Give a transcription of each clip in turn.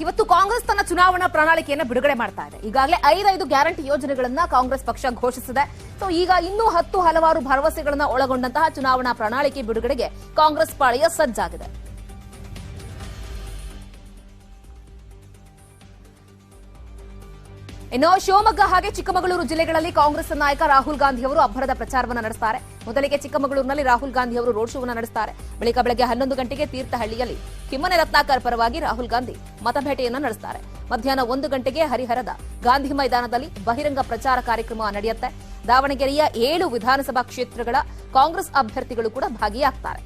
ಇವತ್ತು ಕಾಂಗ್ರೆಸ್ ತನ್ನ ಚುನಾವಣಾ ಪ್ರಣಾಳಿಕೆಯನ್ನು ಬಿಡುಗಡೆ ಮಾಡ್ತಾ ಇದೆ. ಈಗಾಗಲೇ 5 ಗ್ಯಾರಂಟಿ ಯೋಜನೆಗಳನ್ನ ಕಾಂಗ್ರೆಸ್ ಪಕ್ಷ ಘೋಷಿಸಿದೆ. ಸೊ ಈಗ ಇನ್ನೂ 10 ಹಲವಾರು ಭರವಸೆಗಳನ್ನ ಒಳಗೊಂಡಂತಹ ಚುನಾವಣಾ ಪ್ರಣಾಳಿಕೆ ಬಿಡುಗಡೆಗೆ ಕಾಂಗ್ರೆಸ್ ಪಾಳೆಯ ಸಜ್ಜಾಗಿದೆ. ಇನ್ನು ಶಿವಮೊಗ್ಗ ಹಾಗೆ ಚಿಕ್ಕಮಗಳೂರು ಜಿಲ್ಲೆಗಳಲ್ಲಿ ಕಾಂಗ್ರೆಸ್ ನಾಯಕ ರಾಹುಲ್ ಗಾಂಧಿ ಅವರು ಅಬ್ಬರದ ಪ್ರಚಾರವನ್ನು ನಡೆಸುತ್ತಾರೆ. ಮೊದಲಿಗೆ ಚಿಕ್ಕಮಗಳೂರಿನಲ್ಲಿ ರಾಹುಲ್ ಗಾಂಧಿ ಅವರು ರೋಡ್ ಶೋವನ್ನು ನಡೆಸುತ್ತಾರೆ. ಬಳಿಕ ಬೆಳಗ್ಗೆ 11 ಗಂಟೆಗೆ ತೀರ್ಥಹಳ್ಳಿಯಲ್ಲಿ ಕಿಮ್ಮನೆ ರತ್ನಾಕರ್ ಪರವಾಗಿ ರಾಹುಲ್ ಗಾಂಧಿ ಮತಭೇಟೆಯನ್ನು ನಡೆಸುತ್ತಾರೆ. ಮಧ್ಯಾಹ್ನ 1 ಗಂಟೆಗೆ ಹರಿಹರದ ಗಾಂಧಿ ಮೈದಾನದಲ್ಲಿ ಬಹಿರಂಗ ಪ್ರಚಾರ ಕಾರ್ಯಕ್ರಮ ನಡೆಯುತ್ತೆ. ದಾವಣಗೆರೆಯ 7 ವಿಧಾನಸಭಾ ಕ್ಷೇತ್ರಗಳ ಕಾಂಗ್ರೆಸ್ ಅಭ್ಯರ್ಥಿಗಳು ಕೂಡ ಭಾಗಿಯಾಗ್ತಾರೆ.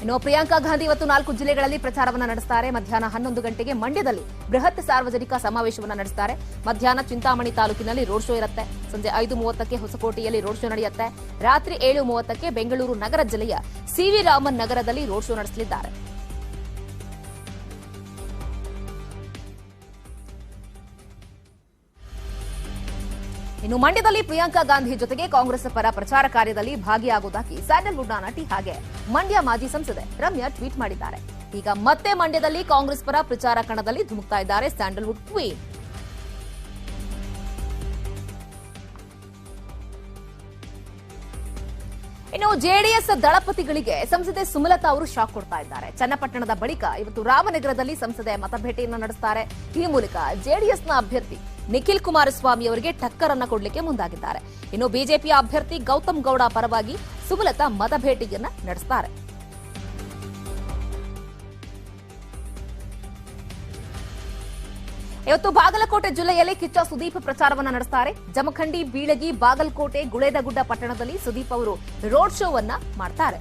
ಇನ್ನು ಪ್ರಿಯಾಂಕಾ ಗಾಂಧಿ ಇವತ್ತು 4 ಜಿಲ್ಲೆಗಳಲ್ಲಿ ಪ್ರಚಾರವನ್ನು ನಡೆಸುತ್ತಾರೆ. ಮಧ್ಯಾಹ್ನ 11 ಗಂಟೆಗೆ ಮಂಡ್ಯದಲ್ಲಿ ಬೃಹತ್ ಸಾರ್ವಜನಿಕ ಸಮಾವೇಶವನ್ನು ನಡೆಸುತ್ತಾರೆ. ಮಧ್ಯಾಹ್ನ ಚಿಂತಾಮಣಿ ತಾಲೂಕಿನಲ್ಲಿ ರೋಡ್ ಶೋ ಇರುತ್ತೆ. ಸಂಜೆ 5:30ಕ್ಕೆ ಹೊಸಕೋಟೆಯಲ್ಲಿ ರೋಡ್ ಶೋ ನಡೆಯುತ್ತೆ. ರಾತ್ರಿ 7:30ಕ್ಕೆ ಬೆಂಗಳೂರು ನಗರ ಜಿಲ್ಲೆಯ ಸಿವಿ ರಾಮನ್ ನಗರದಲ್ಲಿ ರೋಡ್ ಶೋ ನಡೆಸಲಿದ್ದಾರೆ. ಇನ್ನು ಮಂಡ್ಯದಲ್ಲಿ ಪ್ರಿಯಾಂಕಾ ಗಾಂಧಿ ಜೊತೆಗೆ ಕಾಂಗ್ರೆಸ್ ಪರ ಪ್ರಚಾರ ಕಾರ್ಯದಲ್ಲಿ ಭಾಗಿಯಾಗುವುದಾಗಿ ಸ್ಯಾಂಡಲ್ವುಡ್ನ ನಟಿ ಹಾಗೆ ಮಂಡ್ಯ ಮಾಜಿ ಸಂಸದೆ ರಮ್ಯಾ ಟ್ವೀಟ್ ಮಾಡಿದ್ದಾರೆ. ಈಗ ಮತ್ತೆ ಮಂಡ್ಯದಲ್ಲಿ ಕಾಂಗ್ರೆಸ್ ಪರ ಪ್ರಚಾರ ಕಣದಲ್ಲಿ ಧುಮುಕ್ತಾ ಇದ್ದಾರೆ ಸ್ಯಾಂಡಲ್ವುಡ್ ಕ್ವೀನ್. ಇನ್ನು ಜೆಡಿಎಸ್ ದಳಪತಿಗಳಿಗೆ ಸಂಸದೆ ಸುಮಲತಾ ಅವರು ಶಾಕ್ ಕೊಡ್ತಾ ಇದ್ದಾರೆ. ಚನ್ನಪಟ್ಟಣದ ಬಳಿಕ ಇವತ್ತು ರಾಮನಗರದಲ್ಲಿ ಸಂಸದೆ ಮತಭೇಟಿಯನ್ನು ನಡೆಸುತ್ತಾರೆ. ಈ ಮೂಲಕ ಜೆಡಿಎಸ್ನ ಅಭ್ಯರ್ಥಿ ನಿಖಿಲ್ ಕುಮಾರಸ್ವಾಮಿ ಅವರಿಗೆ ಟಕ್ಕರ್ ಅನ್ನು ಕೊಡಲಿಕ್ಕೆ ಮುಂದಾಗಿದ್ದಾರೆ. ಇನ್ನು ಬಿಜೆಪಿಯ ಅಭ್ಯರ್ಥಿ ಗೌತಮ್ ಗೌಡ ಪರವಾಗಿ ಸುಮಲತಾ ಮತಭೇಟಿಯನ್ನ ನಡೆಸುತ್ತಾರೆ. ಇವತ್ತು ಬಾಗಲಕೋಟೆ ಜಿಲ್ಲೆಯಲ್ಲಿ ಕಿಚ್ಚ ಸುದೀಪ್ ಪ್ರಚಾರವನ್ನು ನಡೆಸುತ್ತಾರೆ. ಜಮಖಂಡಿ, ಬೀಳಗಿ, ಬಾಗಲಕೋಟೆ, ಗುಳೇದಗುಡ್ಡ ಪಟ್ಟಣದಲ್ಲಿ ಸುದೀಪ್ ಅವರು ರೋಡ್ ಶೋವನ್ನ ಮಾಡ್ತಾರೆ.